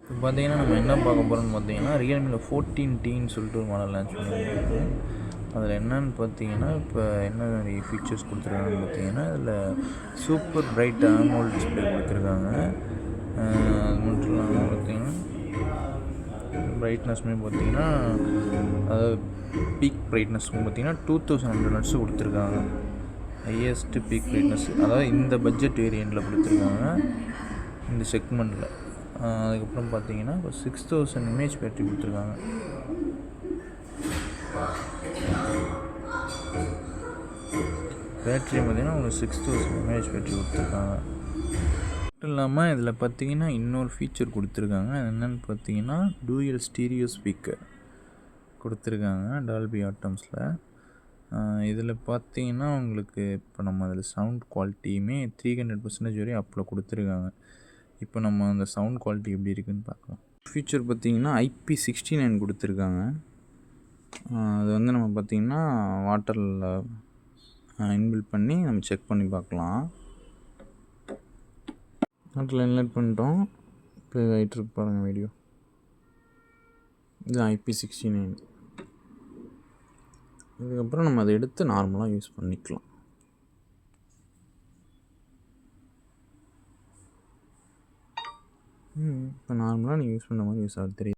இப்போ பார்த்தீங்கன்னா நம்ம என்ன பார்க்க போகிறோம்னு பார்த்தீங்கன்னா ரியல்மியில் 14Tன்னு சொல்லிட்டு ஒரு மாடல் லான்ச் பண்ணியிருக்காங்க. அதில் என்னன்னு பார்த்தீங்கன்னா இப்போ என்ன நிறைய ஃபீச்சர்ஸ் கொடுத்துருக்காங்கன்னு பார்த்தீங்கன்னா இதில் சூப்பர் பிரைட் AMOLED டிஸ்பிளே கொடுத்துருக்காங்க. அது மட்டும் இல்லாமல் பார்த்தீங்கன்னா பிரைட்னஸ்மே பார்த்தீங்கன்னா அதாவது பீக் பிரைட்னஸ்மே பார்த்தீங்கன்னா 2100 நட்ஸ் கொடுத்துருக்காங்க. ஹையஸ்ட்டு பீக் பிரைட்னஸ் அதாவது இந்த பட்ஜெட் வேரியண்ட்டில் கொடுத்துருக்காங்க இந்த செக்மெண்ட்டில். அதுக்கப்புறம் பார்த்தீங்கன்னா இப்போ 6000 mAh பேட்டரி கொடுத்துருக்காங்க. பேட்டரி பார்த்தீங்கன்னா உங்களுக்கு 6000 mAh பேட்டரி கொடுத்துருக்காங்க. மட்டும் இல்லாமல் இதில் பார்த்தீங்கன்னா இன்னொரு ஃபீச்சர் கொடுத்துருக்காங்க. என்னென்னு பார்த்தீங்கன்னா டூயல் ஸ்டீரியோ ஸ்பீக்கர் கொடுத்துருக்காங்க டால்பி ஆட்டம்ஸில். இதில் பார்த்தீங்கன்னா உங்களுக்கு இப்போ நம்ம அதில் சவுண்ட் குவாலிட்டியுமே 300% வரையும் அப்பில் கொடுத்துருக்காங்க. இப்போ நம்ம அந்த சவுண்ட் குவாலிட்டி எப்படி இருக்குதுன்னு பார்க்கலாம். ஃபீச்சர் பார்த்திங்கன்னா IP69 கொடுத்துருக்காங்க. அது வந்து நம்ம பார்த்திங்கன்னா வாட்டரில் இன்பில்ட் பண்ணி நம்ம செக் பண்ணி பார்க்கலாம். வாட்டரில் இன்லெட் பண்ணிட்டோம். இப்போ ஆகிட்டு இருக்கு பாருங்கள் வீடியோ. இது IP69. இதுக்கப்புறம் நம்ம அதை எடுத்து நார்மலாக யூஸ் பண்ணிக்கலாம். இப்போ நார்மலாக நீங்கள் யூஸ் பண்ணுற மாதிரி யூஸ் ஆகுது தெரியும்.